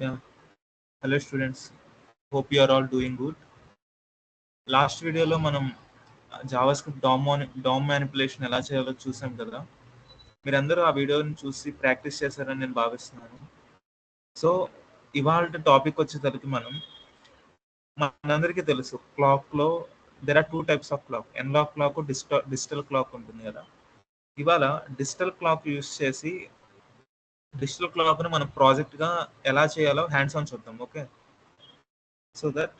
Yeah. Hello students. Hope you are all doing good. Last వీడియోలో మనం JavaScript DOM manipulation ఎలా చేయాలో చూసాం కదా. మీరందరూ ఆ వీడియోని చూసి ప్రాక్టీస్ చేశారని నేను భావిస్తున్నాను. సో ఇవాళ టాపిక్ వచ్చేసరికి మనందరికీ తెలుసు క్లాక్లో there are 2 types of clock, analog clock, digital clock ఉంటుంది కదా. ఇవాళ డిజిటల్ క్లాక్ యూస్ చేసి డిజిటల్ క్లాక్ని మనం ప్రాజెక్ట్గా ఎలా చేయాలో హ్యాండ్స్ ఆన్ చూద్దాం. ఓకే, సో దట్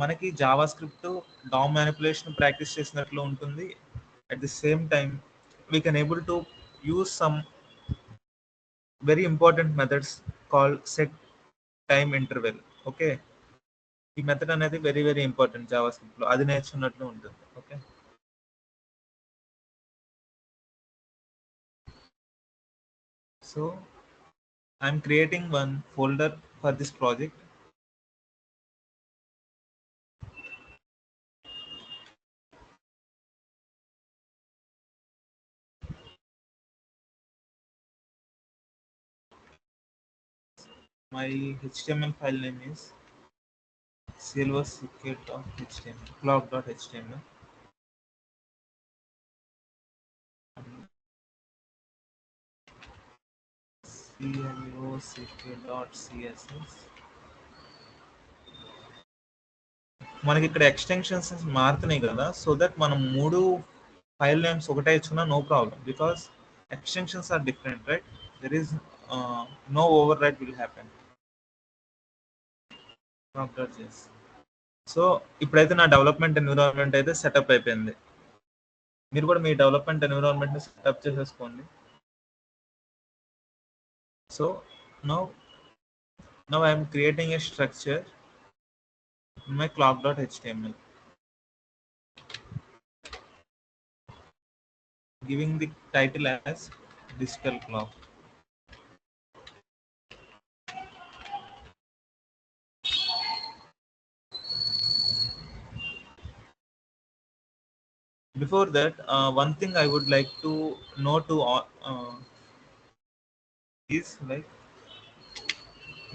మనకి JavaScript DOM manipulation practice చేసినట్లు ఉంటుంది. At the same time we can able to use some very important methods called set time interval. Okay, ఈ మెథడ్ అనేది very very important JavaScript, అది నేర్చుకున్నట్లు ఉంటుంది. Okay, so I'm creating one folder for this project. My HTML file name is closecret.html, clock.html. closecret.css. మనకి ఇక్కడ extensions మారుతున్నాయి కదా, so that మనం 3 ఫైల్ నేమ్స్ ఒకటే ఇచ్చుకున్నా no problem, because extensions are different, right? There is no overwrite will happen. So ఇప్పుడైతే నా development environment అయితే సెటప్ అయిపోయింది. మీరు కూడా మీ డెవలప్మెంట్ ఎన్విరాన్మెంట్ని సెటప్ చేసేసుకోండి. So now I'm creating a structure in my clock.html, giving the title as digital clock. Before that, one thing I would like to know to is like,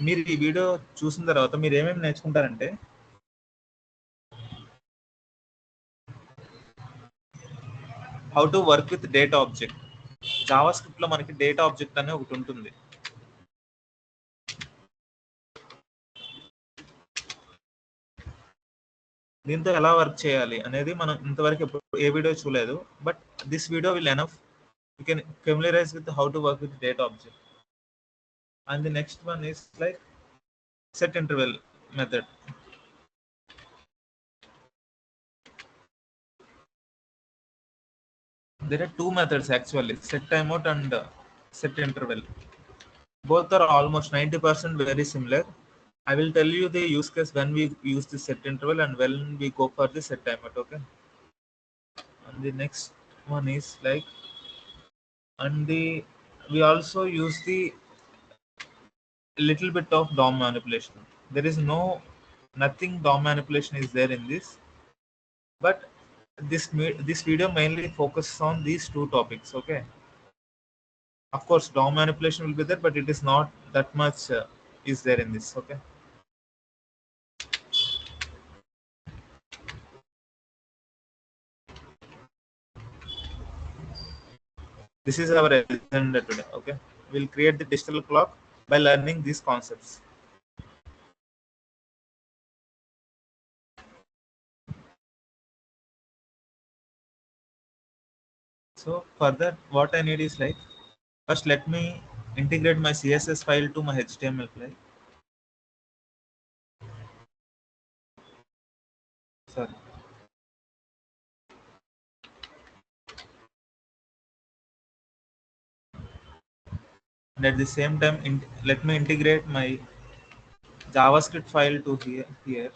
మీరు ఈ video చూసిన తర్వాత మీరు ఏమేమి నేర్చుకుంటారంటే, how to work with data object. JavaScript లో మనకి data object అనే ఒకటి ఉంటుంది. దీంతో ఎలా వర్క్ చేయాలి అనేది మనం ఇంతవరకు ఎప్పుడు ఏ వీడియో చూడలేదు. But this video will enough. You can familiarise with how to work with data object. And the next one is like set interval method. There are 2 methods actually, set timeout and set interval. Both are almost 90% very similar. I will tell you the use case when we use the set interval and when we go for the set timeout. Okay, and the next one is like, and we also use the little bit of DOM manipulation. There is nothing DOM manipulation is there in this, but this video mainly focuses on these 2 topics. Okay, of course DOM manipulation will be there, but it is not that much is there in this. Okay, this is our agenda today. Okay, we'll create the digital clock by learning these concepts. So for that, what I need is like, first let me integrate my CSS file to my HTML file. Sorry. And at the same time, let me integrate my JavaScript file to here.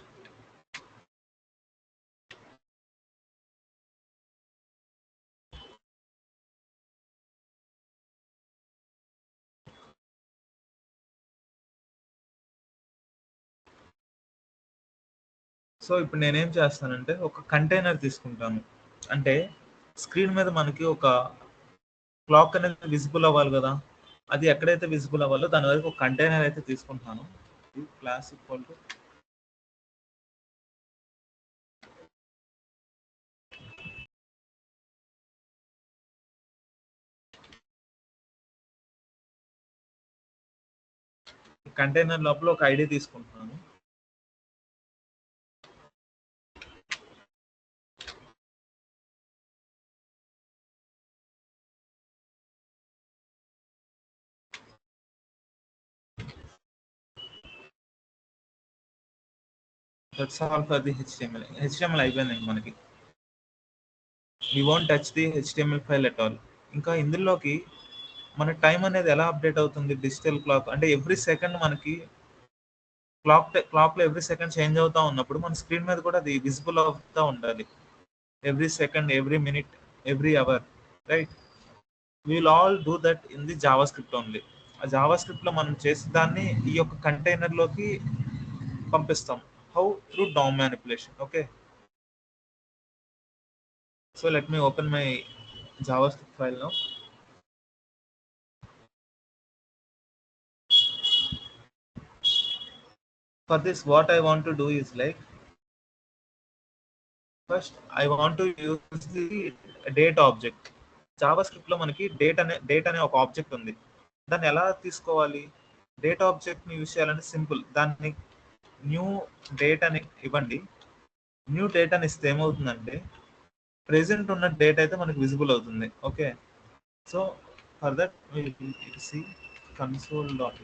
So ఇప్పుడు నేనేం చేస్తానంటే, ఒక container తీసుకుంటాను. అంటే screen మీద మనకి ఒక clock అనేది విజిబుల్ అవ్వాలి కదా. అది ఎక్కడైతే విజిబుల్ అవ్వాలో దాని వరకు ఒక కంటైనర్ అయితే తీసుకుంటున్నాను. క్లాస్ ఈక్వల్ టు కంటైనర్ లోపల ఒక ఐడి తీసుకుంటున్నాను. That's all for the HTML. HTML అయిపోయిందండి మనకి. We won't touch the HTML file at all. ఇంకా ఇందులోకి మన టైం అనేది ఎలా అప్డేట్ అవుతుంది? డిజిటల్ క్లాక్ అంటే ఎవ్రీ సెకండ్ మనకి క్లాక్లో ఎవ్రీ సెకండ్ చేంజ్ అవుతా ఉన్నప్పుడు మన స్క్రీన్ మీద కూడా అది విజిబుల్ అవుతూ ఉండాలి. Every second, every minute, every hour, right? Will all do that in the JavaScript only. ఆ జావా స్క్రిప్ట్ లో మనం చేసే దాన్ని ఈ యొక్క కంటైనర్ లోకి పంపిస్తాం. How? Through DOM manipulation. Okay, so let me open my JavaScript file now. For this, what I want to do is like, first I want to use the date object. Java script లో మనకి date అనే ఒక object ఉంది. దాన్ని ఎలా తీసుకోవాలి? Date object ని use చేయాలంటే సింపుల్. దాన్ని న్యూ డేట్ అని ఇవ్వండి. న్యూ డేట్ అని ఇస్తే ఏమవుతుందంటే ప్రెసెంట్ ఉన్న డేట్ అయితే మనకి విజిబుల్ అవుతుంది. Okay, so for that see console.log.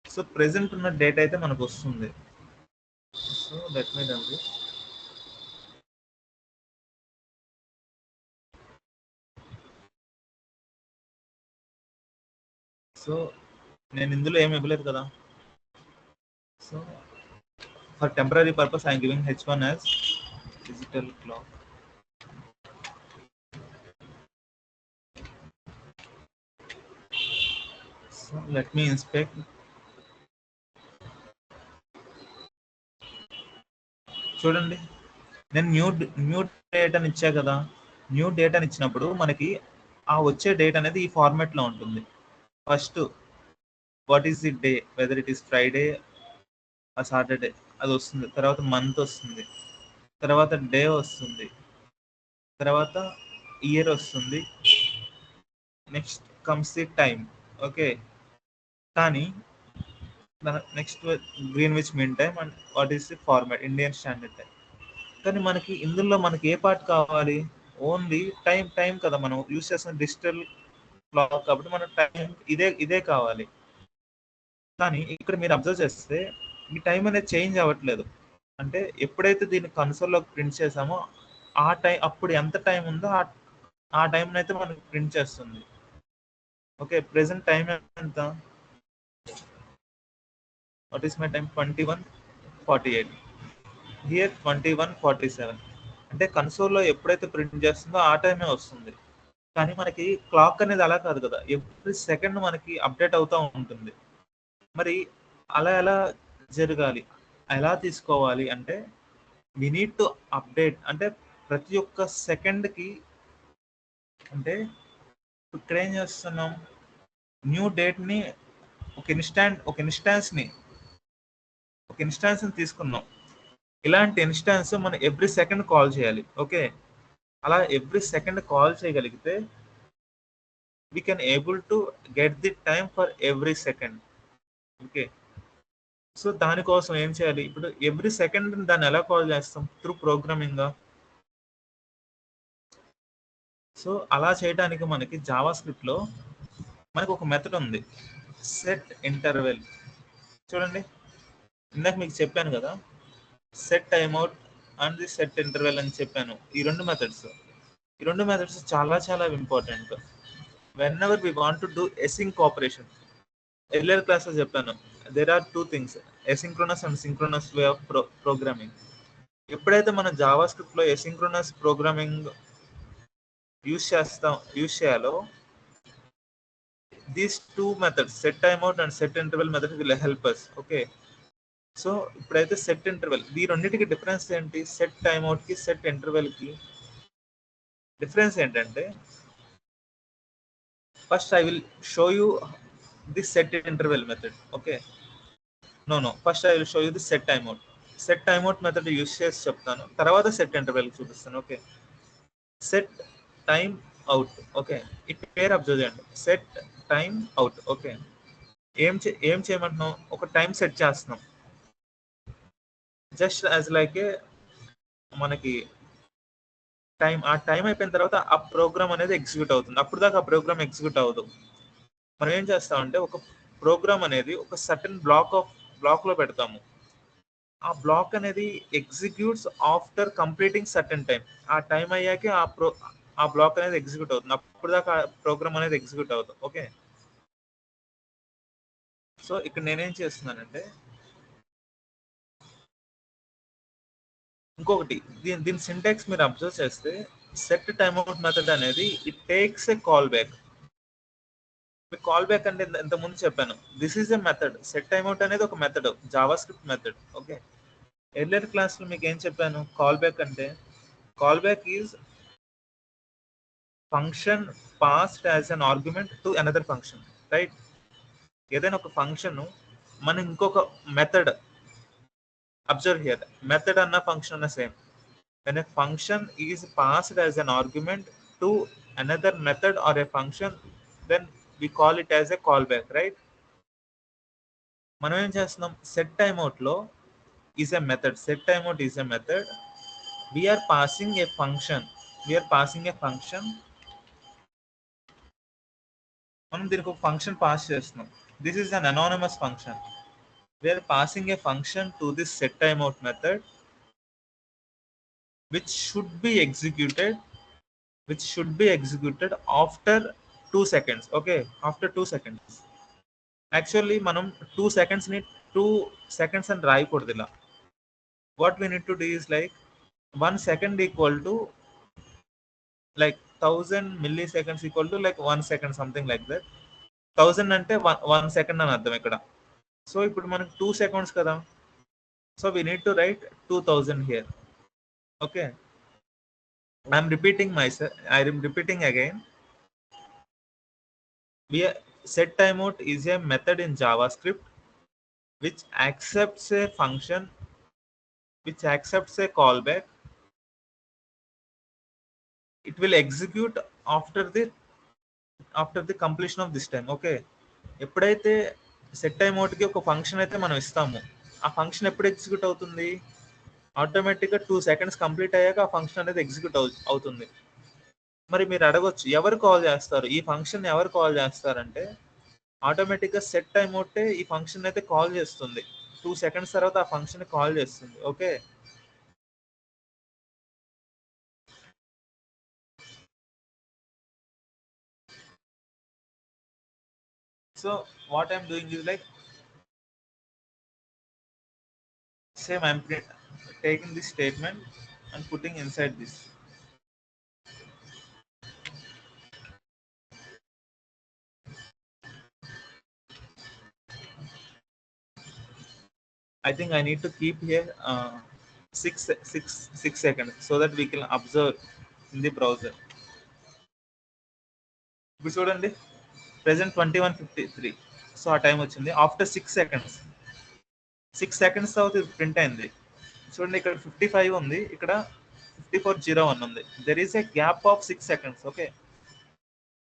So present ఉన్న డేట్ అయితే మనకు వస్తుంది. So let me done this. So నేను ఇందులో ఏమి ఇవ్వలేదు కదా. So for temporary purpose I'm giving h1 as digital clock. So let me inspect. చూడండి, నేను న్యూ డేట్ అని ఇచ్చా కదా. న్యూ డేట్ అని ఇచ్చినప్పుడు మనకి ఆ వచ్చే డేట్ అనేది ఈ ఫార్మాట్ లో ఉంటుంది. First what is the day, whether it is Friday ఆ సాటర్డే, అది వస్తుంది. తర్వాత మంత్ వస్తుంది, తర్వాత డే వస్తుంది, తర్వాత ఇయర్ వస్తుంది, next comes the time. Okay, కానీ next Greenwich mean time and what is the format Indian standard time. కానీ మనకి ఇందులో మనకి ఏ పార్ట్ కావాలి? ఓన్లీ టైం కదా. మనం యూస్ చేస్తున్న డిజిటల్ క్లాక్ కాబట్టి మన టైం ఇదే కావాలి. కానీ ఇక్కడ మీరు అబ్జర్వ్ చేస్తే ఈ టైం అనేది చేంజ్ అవ్వట్లేదు. అంటే ఎప్పుడైతే దీన్ని కన్సోల్లో ప్రింట్ చేసామో ఆ టైం, అప్పుడు ఎంత టైం ఉందో ఆ టైం అయితే మనకి ప్రింట్ చేస్తుంది. ఓకే, ప్రెసెంట్ టైం ఎంత? What is my time? 21:48. Here 21:47. అంటే కన్సోల్లో ఎప్పుడైతే ప్రింట్ చేస్తుందో ఆ టైమే వస్తుంది. కానీ మనకి క్లాక్ అనేది అలా కాదు కదా. ఎవ్రీ సెకండ్ మనకి అప్డేట్ అవుతూ ఉంటుంది. మరి అలా ఎలా జరగాలి? ఎలా తీసుకోవాలి అంటే వి నీడ్ టు అప్డేట్. అంటే ప్రతి ఒక్క సెకండ్కి, అంటే ఇక్కడ ఏం చేస్తున్నాం, న్యూ డేట్ని ఒక ఇన్స్టాన్స్ని తీసుకున్నాం. ఇలాంటి ఇన్స్టాన్స్ మనం ఎవ్రీ సెకండ్ కాల్ చేయాలి. ఓకే, అలా ఎవ్రీ సెకండ్ కాల్ చేయగలిగితే we can able to get the time for every second. Okay, so దానికోసం ఏం చేయాలి? ఇప్పుడు ఎవ్రీ సెకండ్ దాన్ని ఎలా కాల్ చేస్తాం? Through programming. సో అలా చేయడానికి మనకి జావా స్క్రిప్ట్ లో మనకు ఒక మెథడ్ ఉంది, సెట్ ఇంటర్వెల్. చూడండి, ఇందాక మీకు చెప్పాను కదా, set timeout and the set interval అని చెప్పాను. ఈ రెండు మెథడ్స్ చాలా చాలా important. When we want to do async operation, earlier class లో చెప్పాను, there are two things, asynchronous and synchronous way of programming. ఎప్పుడైతే మన జావా స్క్రిప్ట్ లో ఎసింక్రోనస్ ప్రోగ్రామింగ్ యూజ్ చేయాలో, these two methods, set timeout and set interval method will help us. Okay, so ఇప్పుడైతే set interval, ఈ రెండింటికి difference ఏంటి? Set timeout కి set interval కి డిఫరెన్స్ ఏంటంటే first I will show you the set interval method. Okay, no first I will show you the set timeout. Set timeout method use చేసి చెప్తాను, తర్వాత set interval చూపిస్తాను. Okay, set time out. Okay, ఈ పేరు observe చేయండి, set time out. Okay, ఏం చేయమంటున్నాం, ఒక time set చేస్తున్నాం. జస్ట్ యాజ్ లైక్ ఏ మనకి ఆ టైం అయిపోయిన తర్వాత ఆ ప్రోగ్రామ్ అనేది ఎగ్జిక్యూట్ అవుతుంది. అప్పుడు దాకా ఆ ప్రోగ్రామ్ ఎగ్జిక్యూట్ అవ్వదు. మనం ఏం చేస్తామంటే ఒక ప్రోగ్రామ్ అనేది ఒక సర్టన్ బ్లాక్ లో పెడతాము. ఆ బ్లాక్ అనేది executes after completing certain time. ఆ టైం అయ్యాకే ఆ బ్లాక్ అనేది ఎగ్జిక్యూట్ అవుతుంది. అప్పుడు దాకా ప్రోగ్రామ్ అనేది ఎగ్జిక్యూట్ అవుతుంది. ఓకే, సో ఇక్కడ నేనేం చేస్తున్నానంటే ఇంకొకటి, దీని సింటాక్స్ మీరు అబ్జర్వ్ చేస్తే సెట్ టైమ్ అవుట్ మెథడ్ అనేది it takes A call back. మీకు కాల్ బ్యాక్ అంటే ఇంత ముందు చెప్పాను, this is a method. Set time out అనేది ఒక method, Java script method. Okay, earlier class లో మీకు ఏం చెప్పాను, కాల్ బ్యాక్ అంటే call back is function passed as an argument to another function, right? ఏదైనా ఒక ఫంక్షన్ మనం ఇంకొక మెథడ్, అబ్జర్వ్ హియర్, మెథడ్ అన్న ఫంక్షన్ అన్న same. when a function is passed as an argument to another method or a function, then we call it as a callback, right? మనం ఏం చేస్తున్నాం, set time out లో is a method. Set time out is a method. We're passing a function, మనం దీనికి ఒక function pass చేస్తున్నాం. This is an anonymous function. We're passing a function to this set time out method which should be executed after 2 seconds. Okay, after 2 seconds. Actually మనం 2 seconds ని 2 seconds అని రాయకూడదు ఇలా. what we need to do is like 1 second equal to like 1000 milliseconds equal to like 1 second, something like that. 1000 అంటే 1 second అని అర్థం ఇక్కడ. So ఇప్పుడు మనకు 2 seconds కదా, so we need to write 2000 here. Okay, I'm repeating again. Set timeout is a method in JavaScript which accepts a function, which accepts a callback. It will execute after the completion of this time. Okay, ఎప్పుడైతే set time out కి ఒక function అయితే మనం ఇస్తాము, ఆ function ఎప్పుడు execute అవుతుంది, ఆటోమేటిక్గా 2 seconds కంప్లీట్ అయ్యాక ఆ ఫంక్షన్ అనేది ఎగ్జిక్యూట్ అవుతుంది. మరి మీరు అడగొచ్చు, ఎవరు కాల్ చేస్తారు ఈ ఫంక్షన్, ఎవరు కాల్ చేస్తారంటే ఆటోమేటిక్గా సెట్ టైమ్ అవుటే ఈ ఫంక్షన్ అయితే కాల్ చేస్తుంది. 2 seconds తర్వాత ఆ ఫంక్షన్ కాల్ చేస్తుంది. Okay, so what I'm doing is like same, I'm taking this statement and putting inside this. I think I need to keep here 6 seconds so that we can observe in the browser. ఇప్పుడు చూడండి, present 21:53. So ఆ time వచ్చింది after 6 seconds. 6 seconds తర్వాత ఇది print అయింది. చూడండి, ఇక్కడ 55 ఉంది, ఇక్కడ 54:01 ఉంది. There is a gap of 6 seconds. Okay,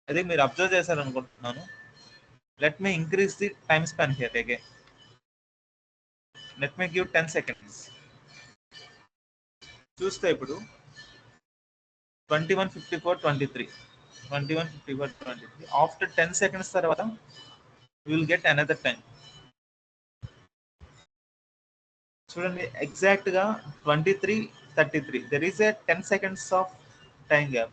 అదే మీరు అబ్జర్వ్ చేశారనుకుంటున్నాను. Let me increase the time span here again. Let me give 10 seconds. చూస్తే ఇప్పుడు 21:54:23 ఆఫ్టర్ 10 seconds తర్వాత విల్ గెట్ అనదర్ టైం. చూడండి, ఎగ్జాక్ట్ గా 23:33. There is a 10 seconds of time gap.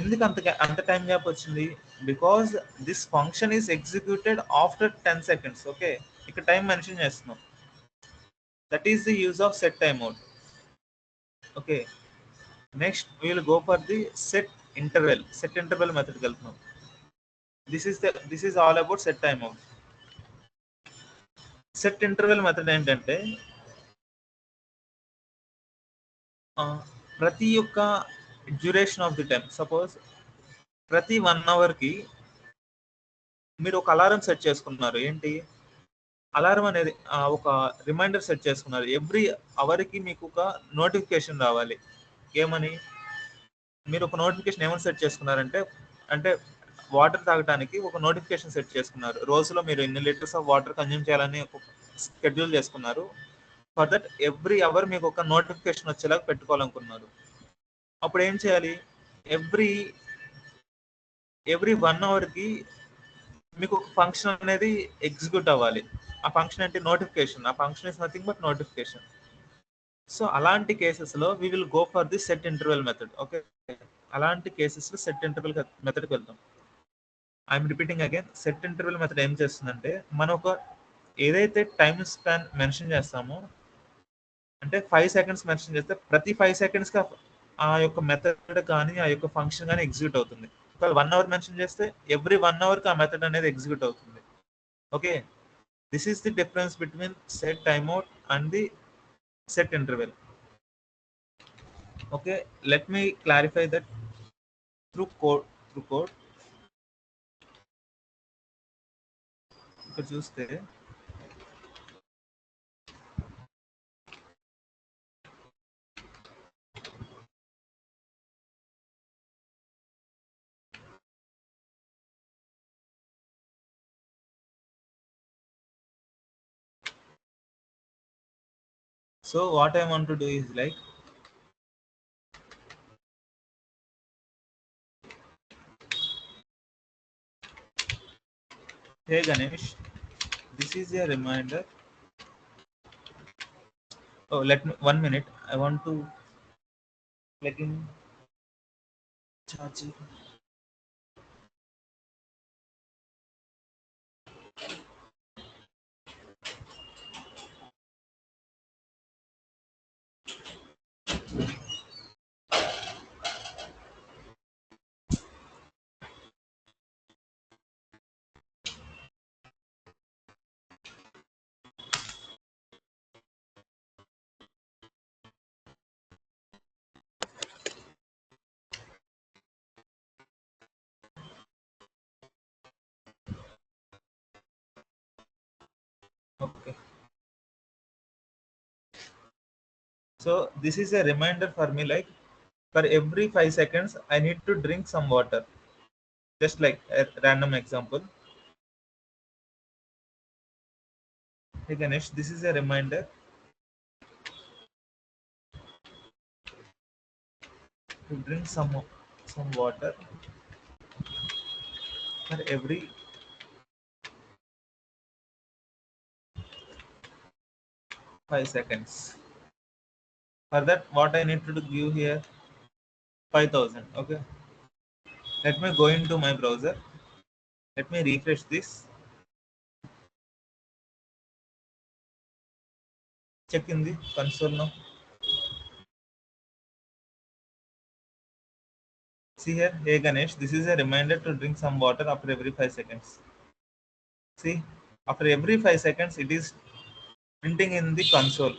ఎందుకు అంత టైం గ్యాప్ వచ్చింది? Because this function is executed after 10 seconds. Okay, ఇక్కడ time mention చేస్తున్నాం. That is the use of set time out. Okay, next we will go for the set interval మెథడ్కి వెళ్తున్నాం. This is all about set time out. Set interval method ఏంటంటే ప్రతి ఒక్క duration of the time. Suppose ప్రతి 1 అవర్‌కి మీరు ఒక alarm set చేసుకున్నారు. ఏంటి? అలారం అనేది ఒక రిమైండర్ సెట్ చేసుకున్నారు. ఎవ్రీ అవర్‌కి మీకు ఒక నోటిఫికేషన్ రావాలి. ఏమని? మీరు ఒక నోటిఫికేషన్ ఏమని సెట్ చేసుకున్నారంటే, అంటే వాటర్ తాగటానికి ఒక నోటిఫికేషన్ సెట్ చేసుకున్నారు. రోజులో మీరు ఇన్ని లీటర్స్ ఆఫ్ వాటర్ కన్జ్యూమ్ చేయాలని ఒక షెడ్యూల్ చేసుకున్నారు. ఫర్ దట్ ఎవ్రీ అవర్ మీకు ఒక నోటిఫికేషన్ వచ్చేలాగా పెట్టుకోవాలనుకున్నారు. అప్పుడు ఏం చేయాలి? ఎవ్రీ ఎవ్రీ 1 అవర్‌కి మీకు ఒక ఫంక్షన్ అనేది ఎగ్జిక్యూట్ అవ్వాలి. ఆ ఫంక్షన్ ఏంటి? నోటిఫికేషన్. ఆ function is nothing but notification. So అలాంటి కేసెస్‌లో we will go for the set interval method. Okay. అలాంటి కేసెస్‌లో సెట్ ఇంటర్వెల్ మెథడ్‌కి వెళ్తాం. I'm repeating again. Set interval method ఏం చేస్తుందంటే, మనం ఒక ఏదైతే టైమ్ స్పాన్ మెన్షన్ చేస్తామో, అంటే 5 సెకండ్స్ మెన్షన్ చేస్తే ప్రతి 5 సెకండ్స్‌కి ఆ యొక్క మెథడ్ కానీ, ఆ యొక్క ఫంక్షన్ కానీ ఎగ్జిక్యూట్ అవుతుంది. ఒకవేళ 1 అవర్ మెన్షన్ చేస్తే ఎవ్రీ 1 అవర్‌కి ఆ మెథడ్ అనేది ఎగ్జిక్యూట్ అవుతుంది. Okay. This is the difference between set time out and the set interval. Okay. Let me clarify that through code. ఇక్కడ చూస్తే so what I want to do is like, hey Ganesh, this is a reminder. Oh, let me 1 minute. I want to plug in charger. Okay. So this is a reminder for me, like for every 5 seconds, I need to drink some water. Just like a random example. Hey Ganesh, this is a reminder to drink some water for every 5 seconds. For that, what I need to give here 5,000. Okay. Let me go into my browser. Let me refresh this. Check in the console now. See here, hey Ganesh, this is a reminder to drink some water after every 5 seconds. See, after every 5 seconds, it is printing in the console.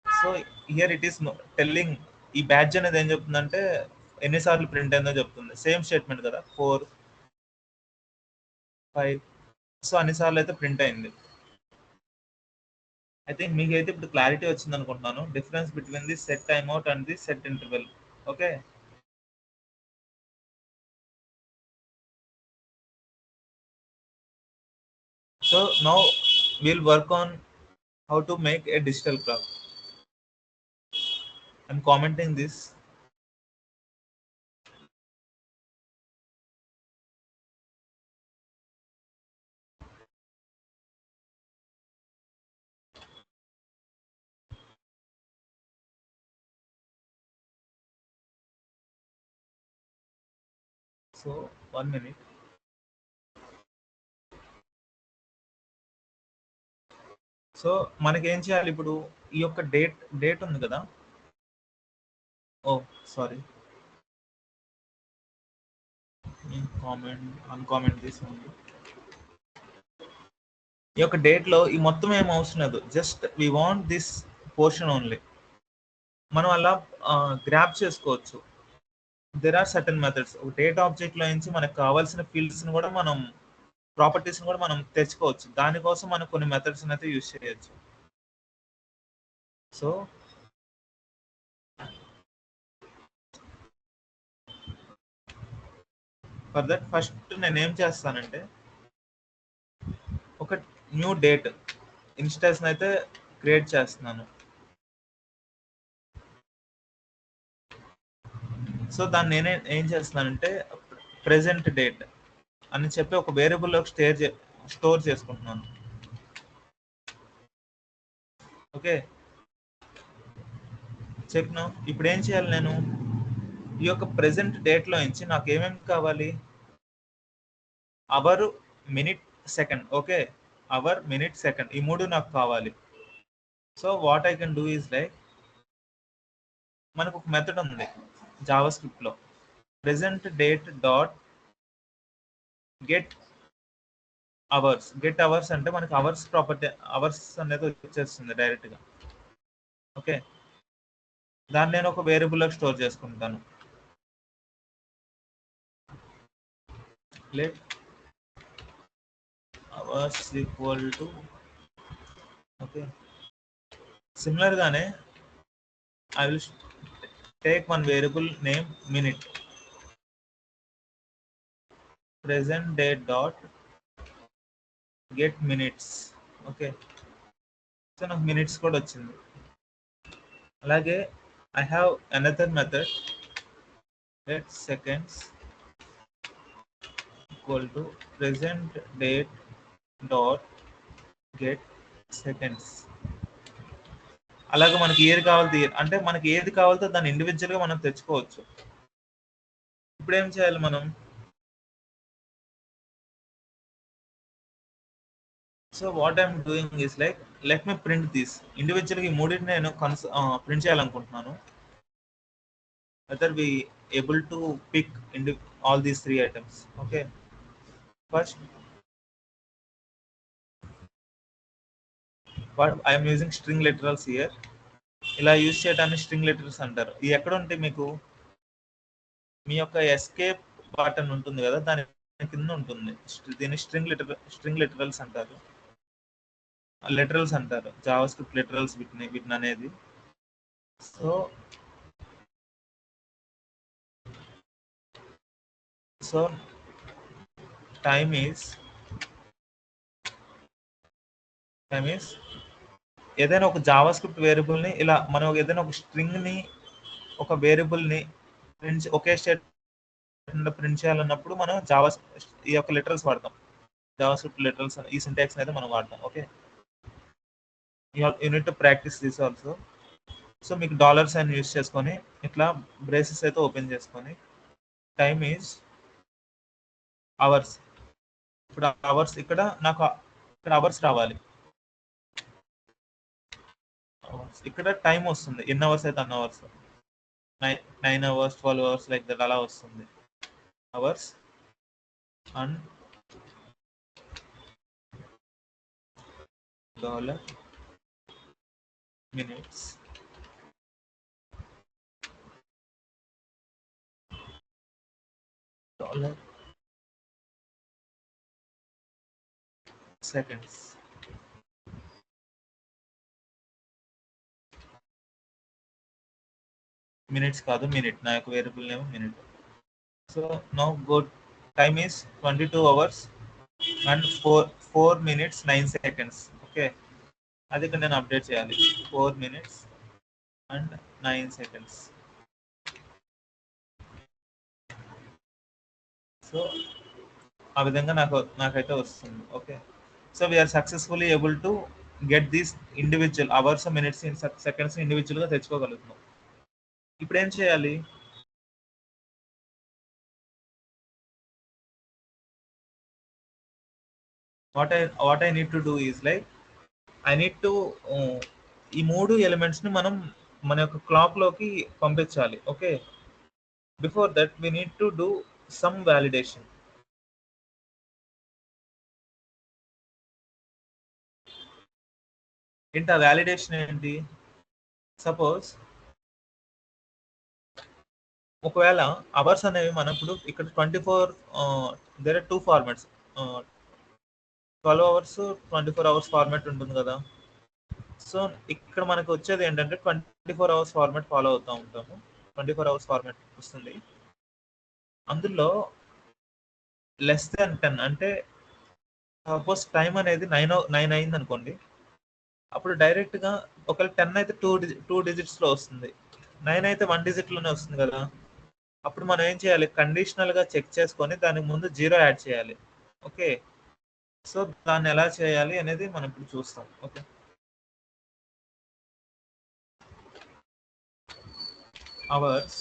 So here it is telling ఈ badge అనేది ఏం చెప్తుందంటే ఎన్నిసార్లు print అయిందో చెప్తుంది. Same statement కదా, 4, 5. So అన్నిసార్లు అయితే ప్రింట్ అయింది. ఐ థింక్ మీకు అయితే ఇప్పుడు క్లారిటీ వచ్చింది అనుకుంటున్నాను, difference between the set time out and the set interval. Okay. So now will work on how to make a digital clock. I'm commenting this. So 1 minute. So మనకి ఏం చేయాలి ఇప్పుడు? ఈ యొక్క డేట్ ఉంది కదా. ఓ సారీ, అన్కామెంట్ దిస్ ఉంది. ఈ యొక్క డేట్ లో ఈ మొత్తం ఏం అవసరం లేదు, just we want this portion only. మనం అలా గ్రాప్ చేసుకోవచ్చు. There are certain methods. Data object లో నుంచి మనకు కావాల్సిన ఫీల్డ్స్ ని కూడా మనం ప్రాపర్టీస్ ని కూడా మనం తెచ్చుకోవచ్చు. దానికోసం మనం కొన్ని మెథడ్స్ అయితే యూజ్ చేయొచ్చు. సో ఫర్ దట్ ఫస్ట్ నేను ఏం చేస్తానంటే ఒక న్యూ డేట్ ఇన్స్టెన్స్ అయితే క్రియేట్ చేస్తున్నాను. సో దాన్ని నేనే ఏం చేస్తున్నానంటే ప్రెసెంట్ డేట్ అని చెప్పి ఒక వేరియబుల్లో స్టోర్ చేసుకుంటున్నాను. Okay, check now. ఇప్పుడు ఏం చేయాలి నేను? ఈ యొక్క ప్రెసెంట్ డేట్లో నుంచి నాకు ఏమేమి కావాలి? Hour, minute, second. Okay, hour, minute, second ఈ మూడు నాకు కావాలి. So what I can do is like, మనకు ఒక మెథడ్ ఉంది జావా స్క్రిప్ట్ లో, present date dot get hours. Get hours అంటే మనకి అవర్స్ ప్రాపర్టీ, అవర్స్ అనేది వచ్చేస్తుంది డైరెక్ట్ గా. ఓకే, దాన్ని నేను ఒక వేరియబుల్ లో స్టోర్ చేసుకుంటాను. Let hours equal to, okay, similar గానే I will take one variable name minute. Present date dot get minutes. Okay, so నాకు మినిట్స్ కూడా వచ్చింది. అలాగే I have another method, let seconds equal to present date dot get seconds. అలాగే మనకి ఏది కావాలి అంటే మనకి ఏది కావాలో దాన్ని ఇండివిజువల్ గా మనం తెచ్చుకోవచ్చు. ఇప్పుడు ఏం చేయాలి మనం? So what I'm doing is like, let me print this. Individual గా ఈ మూడింటిని నేను ప్రింట్ చేయాలనుకుంటున్నాను. Whether we able to pick all these three items. Okay, first I'm using string literals here. ఇలా యూజ్ చేయడాన్ని స్ట్రింగ్ లిటరల్స్ అంటారు. ఇది ఎక్కడ ఉంటే మీకు మీ యొక్క ఎస్కేప్ బటన్ ఉంటుంది కదా, దాని కింద ఉంటుంది. దీన్ని స్ట్రింగ్ లిటరల్స్ అంటారు. లిటరల్స్ అంటారు, జావా స్క్రిప్ట్ లిటరల్స్ వీటిని అనేది. సో సో టైమ్ ఈస్ ఏదైనా ఒక జావా స్క్రిప్ట్ వేరియబుల్ ని ఇలా మనం ఏదైనా ఒక స్ట్రింగ్ ని, ఒక వేరియబుల్ ని ఒకే స్టేట్ ప్రింట్ చేయాలన్నప్పుడు మనం ఈ యొక్క లిటరల్స్ వాడతాం. జావా స్క్రిప్ట్ లిటరల్స్ ఈ సింటాక్స్ అయితే మనం వాడతాం. Okay, unit practice this also. So మీకు డాలర్స్ అని యూస్ చేసుకొని ఇట్లా బ్రేసెస్ అయితే ఓపెన్ చేసుకొని టైమ్ ఈజ్ అవర్స్. ఇప్పుడు అవర్స్ ఇక్కడ నాకు ఇక్కడ అవర్స్ రావాలి. ఇక్కడ టైం వస్తుంది, ఎన్ని అవర్స్ అయితే అన్ని hours, 9 hours, 12 hours like that అలా వస్తుంది. Hours and dollar minutes dollar seconds. Minutes కాదు, మినిట్. నా యొక్క variable name minute. So now go, time is 22 hours and 4 minutes 9 seconds. Okay, అది ఇక్కడ నేను అప్డేట్ చేయాలి. 4 minutes and 9 seconds. సో ఆ విధంగా నాకైతే వస్తుంది. Okay, so we're successfully able to get these individual hours, minutes, seconds individual గా తెచ్చుకోగలుగుతున్నాం. ఇప్పుడు ఏం చేయాలి? What I need to do is like, I need to ఈ మూడు ఎలిమెంట్స్ ని మనం మన యొక్క క్లాక్ లోకి పంపించాలి. Okay, before that we need to do some validation. ఏంటి ఆ వ్యాలిడేషన్ ఏంటి? సపోజ్ ఒకవేళ అవర్స్ అనేవి మనం ఇప్పుడు ఇక్కడ 24 there are 2 formats. 12 hours, 24 hours format ఉంటుంది కదా! సో, ఇక్కడ మనకు వచ్చేది ఏంటంటే 24 అవర్స్ ఫార్మాట్ ఫాలో అవుతా ఉంటాము. 24 అవర్స్ ఫార్మాట్ వస్తుంది. అందులో లెస్ థాన్ 10 అంటే సపోజ్ టైమ్ అనేది 9 అయిందనుకోండి. అప్పుడు డైరెక్ట్‌గా ఒకవేళ 10 అయితే 2 డిజిట్స్‌లో వస్తుంది. 9 అయితే 1 డిజిట్‌లోనే వస్తుంది కదా! అప్పుడు మనం ఏం చేయాలి? కండిషనల్‌గా చెక్ చేసుకొని దానికి ముందు 0 యాడ్ చేయాలి. ఓకే. సో, దాన్ని ఎలా చేయాలి అనేది మనం ఇప్పుడు చూస్తాం. ఓకే. Hours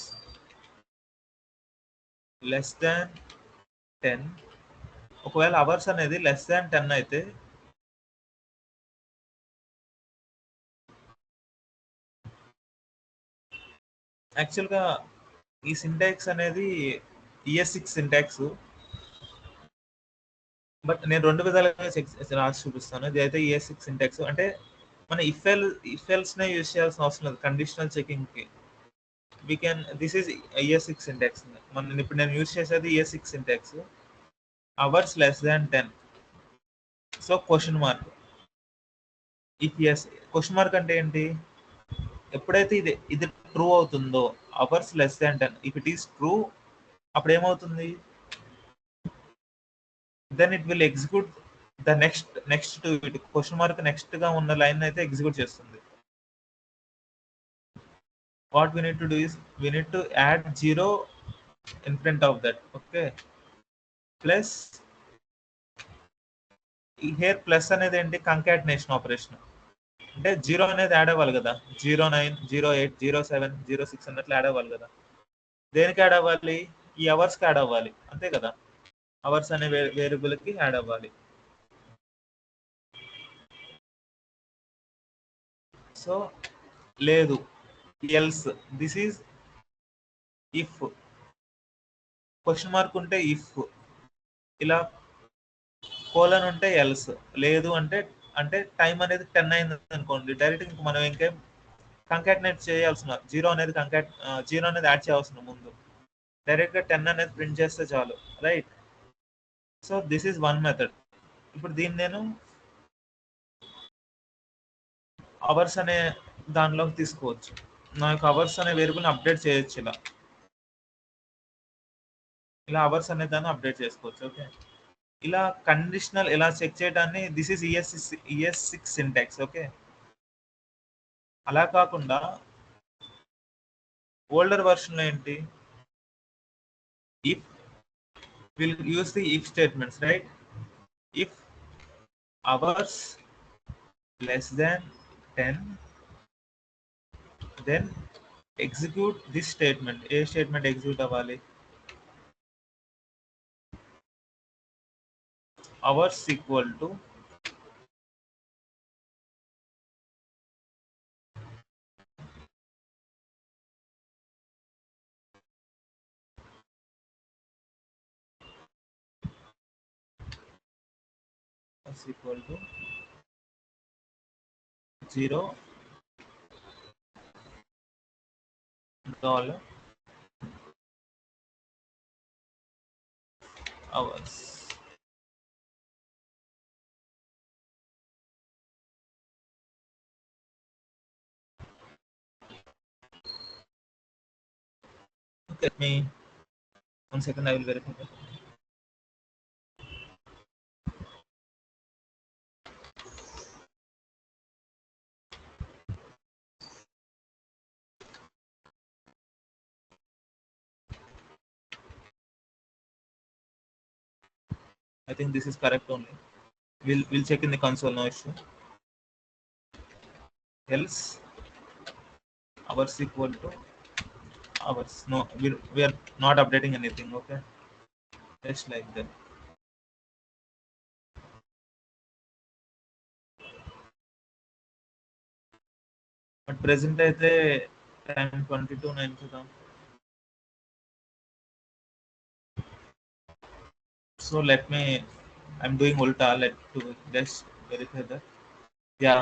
less than 10. ఒకవేళ అవర్స్ అనేది లెస్ థాన్ 10 అయితే యాక్చువల్‌గా ఈ సింటాక్స్ అనేది ES6 సింటాక్స్. బట్ నేను 2 విధాలుగా రాసి చూపిస్తాను. ఇదైతే ES6 సింటాక్స్. అంటే మన ఇఫ్ ఎల్స్‌నే యూజ్ చేయాల్సిన అవసరం లేదు కండిషనల్ చెకింగ్‌కి. This is ES6 syntax. ఇప్పుడు నేను యూజ్ చేసేది ES6 syntax. Hours less than 10. So, question mark. If yes question mark అంటే ఏంటి? ఎప్పుడైతే ఇది ట్రూ అవుతుందో hours less than 10 if it is true అప్పుడు ఏమవుతుంది? Then it will execute the next to it question mark next గా ఉన్న line అయితే ఎగ్జిక్యూట్ చేస్తుంది. What we need to do is we need to add 0 in front of that. Okay. Plus here plus అనేది ఏంటి? Concatenation operation. అంటే 0 అనేది add అవ్వాలి కదా! 09, 08, 07, 06 అన్నట్లు యాడ్ అవ్వాలి కదా! దేనికి యాడ్ అవ్వాలి? ఈ అవర్స్‌కి యాడ్ అవ్వాలి. అంతే కదా! అవర్స్ అనే వేరియబుల్‌కి యాడ్ అవ్వాలి. సో, లేదు. Else this is if. Question mark ఉంటే ఇఫ్. ఇలా కోలన్ ఉంటే ఎల్స్. లేదు అంటే అంటే టైం అనేది 10 అయింది అనుకోండి. డైరెక్ట్‌గా ఇంక మనం ఇంకేం కంకాటినేట్ చేయాల్సిన 0 అనేది యాడ్ చేయాల్సిన ముందు. డైరెక్ట్‌గా 10 అనేది ప్రింట్ చేస్తే చాలు. Right? So, this is one method. ఇప్పుడు దీన్ని నేను అవర్స్ అనే దానిలోకి తీసుకోవచ్చు. నాకు అవర్స్ అనే వేరియబుల్‌ని అప్డేట్ చేయొచ్చు ఇలా. ఇలా అవర్స్ అనే దాన్ని అప్డేట్ చేసుకోవచ్చు. ఓకే. ఇలా కండిషనల్ ఇలా చెక్ చేయడాన్ని this is ES6 syntax. Okay. అలా కాకుండా ఓల్డర్ వెర్షన్‌లో ఏంటి? If will use the if statements right? If hours less than 10 then execute this statement. ఏ స్టేట్మెంట్ ఎగ్జిక్యూట్ అవ్వాలి? Hours equal to equal to 0 $. Hours. Let me 1 second. I will verify that. I think this is correct only. We'll check in the console, no issue. Else hours equal to hours. No, we are not updating anything. Okay, just like that. But present అయితే time 22:09 చూద్దాం. So let me. I'm doing ulta. Let to just verify that. Yeah.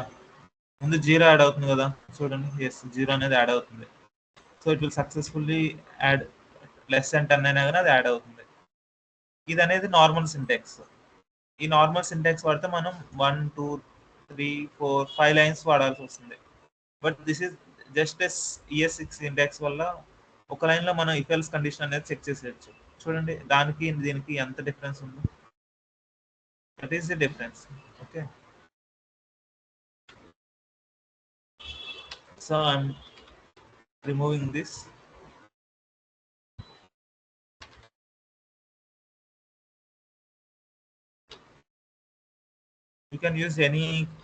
ముందు 0 add అవుతుంది కదా చూడండి. Yes 0 అనేది add అవుతుంది. So it will successfully add less than 10 అయినా కానీ అది యాడ్ అవుతుంది. ఇది అనేది నార్మల్ సింటాక్స్. ఈ నార్మల్ సింటాక్స్ వాడితే మనం 1 2 3 4 5 లైన్స్ వాడాల్సి వస్తుంది. But this is just as ES6 syntax వల్ల ఒక లైన్ లో మనం ఇఫ్ ఎల్స్ కండిషన్ అనేది చెక్ చేసేయచ్చు. చూడండి దానికి దీనికి ఎంత డిఫరెన్స్ ఉందో. That is the difference. Okay, so I'm removing this. You can use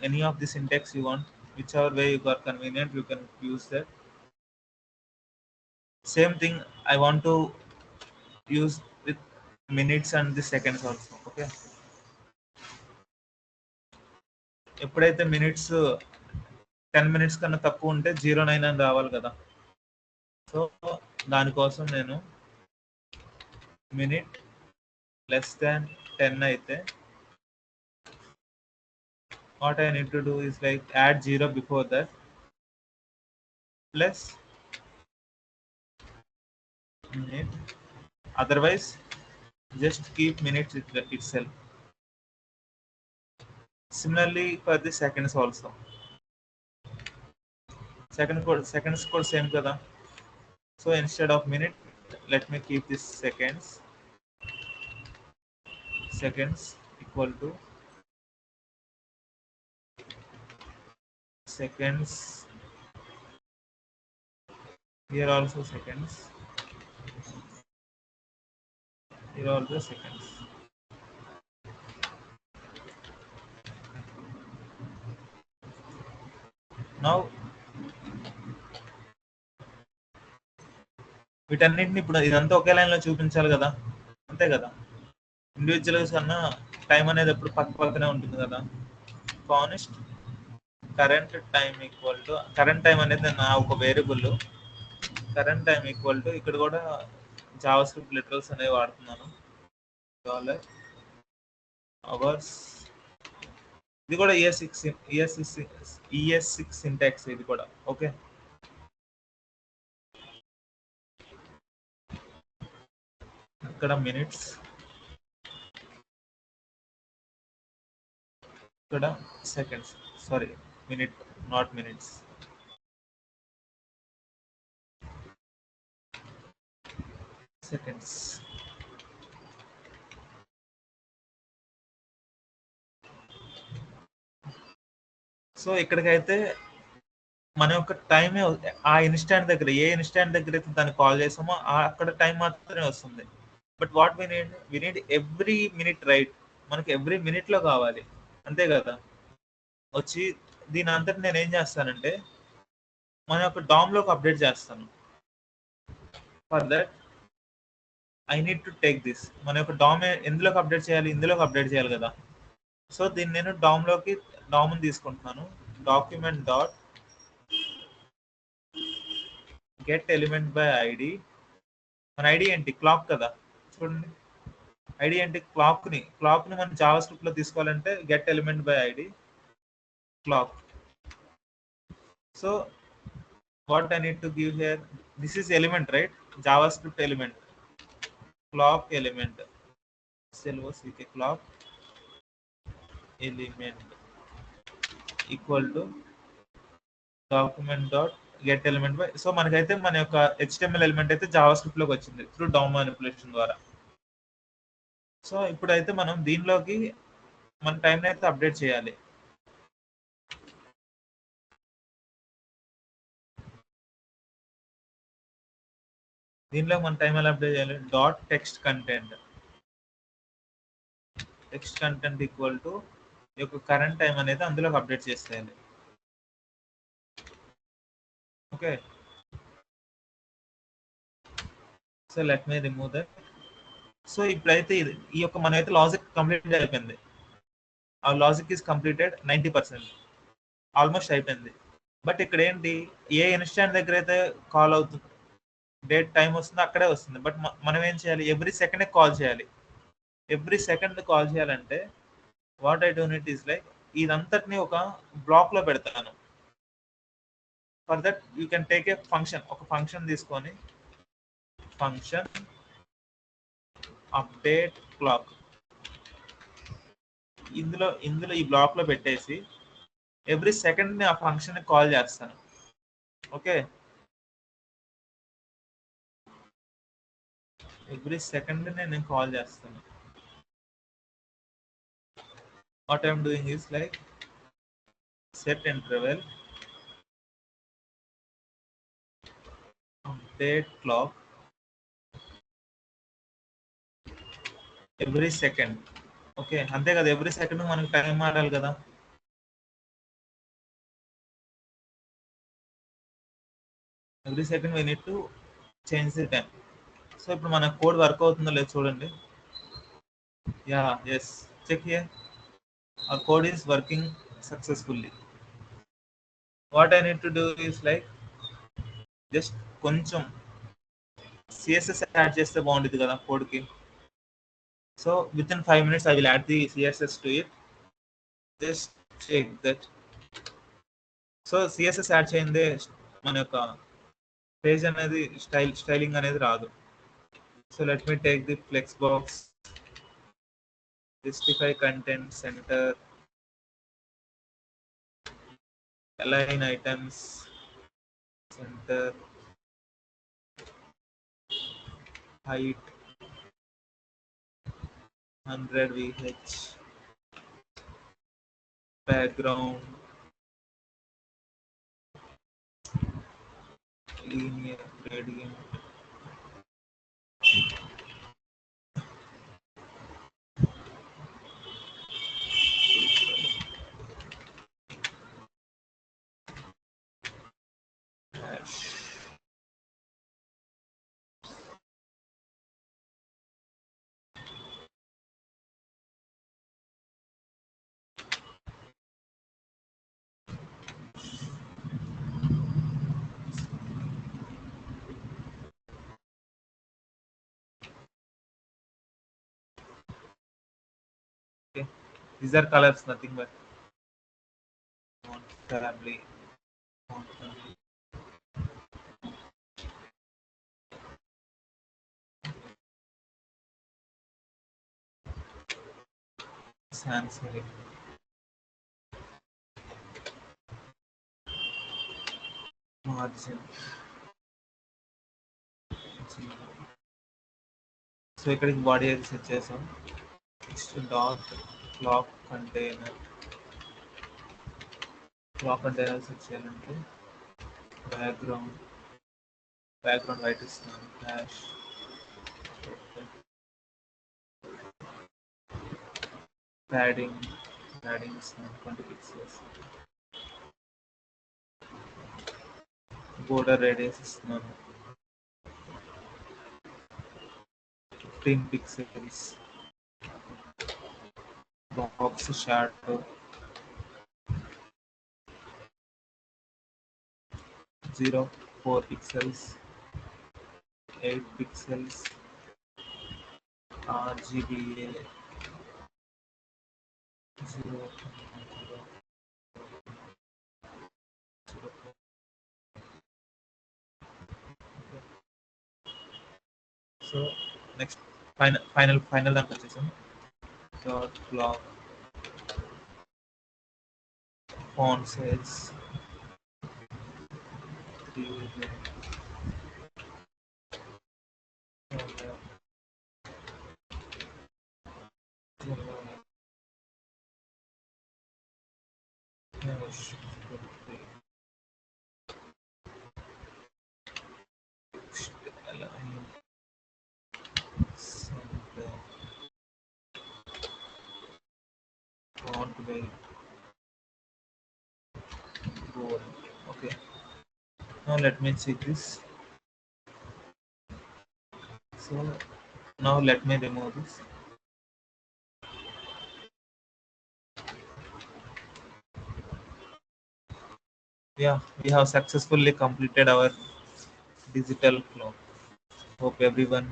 any of the syntax you want, whichever way you are convenient you can use that. Same thing I want to use with minutes and the seconds also. Okay, ఎప్పుడైతే minutes 10 minutes కన్నా తక్కువ ఉంటే 09 అని రావాలి కదా. So దానికోసం నేను minute less than 10 అయితే what I need to do is like add 0 before that plus minute, otherwise just keep minutes itself. Similarly for the seconds also, seconds code same kada. So instead of minute, let me keep this seconds. Seconds equal to seconds. Here also seconds. Here also seconds. Now వీటన్నిటిని ఇప్పుడు ఇదంతా ఒకే line లో చూపించాలి కదా, అంతే కదా. Individuals కన్నా time అనేది ఎప్పుడు పక్క పక్కనే ఉంటుంది కదా. Const current time equal to, current time అనేది నా ఒక variable. Current time equal to, ఇక్కడ కూడా జావా స్క్రిప్ట్ లిటరల్స్ అనేవి వాడుతున్నాను. $అవర్స్. ఇది కూడా ES6 సింటాక్స్ ఇది కూడా. ఓకే, ఇక్కడ మినిట్స్, ఇక్కడ seconds. Sorry, minute not minutes. Seconds. So ఇక్కడికైతే మన యొక్క టైమే ఆ ఇన్స్టాంట్ దగ్గర, ఏ ఇన్స్టాంట్ దగ్గర అయితే దాన్ని కాల్ చేసామో అక్కడ టైం మాత్రమే వస్తుంది. But what we need every minute, right? మనకి ఎవ్రీ మినిట్ లో కావాలి, అంతే కదా. వచ్చి దీని అంతటి నేను ఏం చేస్తానంటే మన యొక్క డామ్ లోకి అప్డేట్ చేస్తాను. For that I need to take this. మన యొక్క డామ్ ఎందులోకి అప్డేట్ చేయాలి? ఇందులోకి అప్డేట్ చేయాలి కదా. సో దీన్ని నేను డామ్ తీసుకుంటున్నాను. Document dot get element by ID. మన ఐడి ఏంటి? క్లాక్ కదా. చూడండి, ఐడి ఏంటి? క్లాక్ ని మనం జావా స్క్రిప్ట్ లో తీసుకోవాలంటే get element by ID clock. So what I need to give here, this is element, right? JavaScript element, clock element, CLOCK, clock element equal to document dot get element by. So మనకైతే మన యొక్క HTML element అయితే JavaScript లోకి వచ్చింది through down manipulation ద్వారా. So ఇప్పుడైతే మనం దీనిలోకి మన టైం అయితే అప్డేట్ చేయాలి. దీనిలో మన టైం ఎలా అప్డేట్ చేయాలి? Dot text content equal to ఈ యొక్క కరెంట్ టైం అనేది అందులోకి అప్డేట్ చేసేయాలి. Okay, so let me remove that. So ఇప్పుడైతే ఈ యొక్క మనైతే లాజిక్ కంప్లీట్ అయిపోయింది. ఆ లాజిక్ ఈస్ కంప్లీటెడ్ 90%, ఆల్మోస్ట్ అయిపోయింది. బట్ ఇక్కడ ఏంటి, ఏ ఇన్స్టాంట్ దగ్గర అయితే కాల్ అవుతుంది, డేట్ టైం వస్తుందో అక్కడే వస్తుంది. బట్ మనం ఏం చేయాలి? ఎవ్రీ సెకండ్ కాల్ చేయాలి. ఎవ్రీ సెకండ్ కాల్ చేయాలంటే what I done it is like ఇదంతటిని ఒక బ్లాక్ లో పెడతాను. For that you can take a function, ఒక ఫంక్షన్ తీసుకొని ఫంక్షన్ అప్డేట్ క్లాక్ ఇందులో ఈ బ్లాక్ లో పెట్టేసి ఎవ్రీ సెకండ్ ఆ ఫంక్షన్ కాల్ చేస్తాను. ఓకే, ఎవ్రీ సెకండ్ నేను కాల్ చేస్తాను. What I'm doing is like set interval update clock every second. Okay, అంతే కదా, ఎవ్రీ సెకండ్ మనకి టైం మారాలి కదా. Every second we need to change the time. So ఇప్పుడు మన కోడ్ వర్క్ అవుతుందో లేదు చూడండి. Yeah, yes, check here, our code is working successfully. What I need to do is like just కొంచెం CSS add చేస్తే బాగుంటుంది కదా కోడ్కి. So within 5 minutes I will add the CSS to it. Just check that. So CSS add చేయందే మన యొక్క page అనేది styling అనేది రాదు. So let me take the flex box, justify content center, align items center, height 100 VH, background linear gradient, hash. Okay, these are colors, nothing but family. Sans serif. Margin. So ఇక్కడికి body అయితే set చేసాం. Next dot clock container set చేయాలంటే background white ఇస్తున్నాను. Hash padding ఇస్తున్నాను 20 pixels. Border radius ఇస్తున్నాను 15 pixels. Box short 0.4 pixels, 8 pixels, RGBA 0. So next final దానికి వచ్చేసాం. Dot clock font size 3. Font weight bold. Okay, now let me see this. So now let me remove this. Yeah, we have successfully completed our digital clock. Hope everyone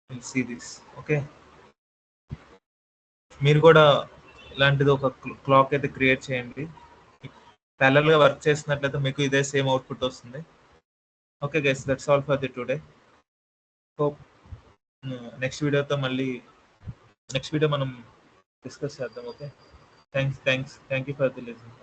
will see this. Okay, మీరు కూడా ఇలాంటిది ఒక clock అయితే create చేయండి. Parallel గా work చేసినట్లయితే మీకు ఇదే సేమ్ అవుట్పుట్ వస్తుంది. Okay guys, that's all for the today. Hope next video మనం డిస్కస్ చేద్దాం. Okay, thank you for the listen.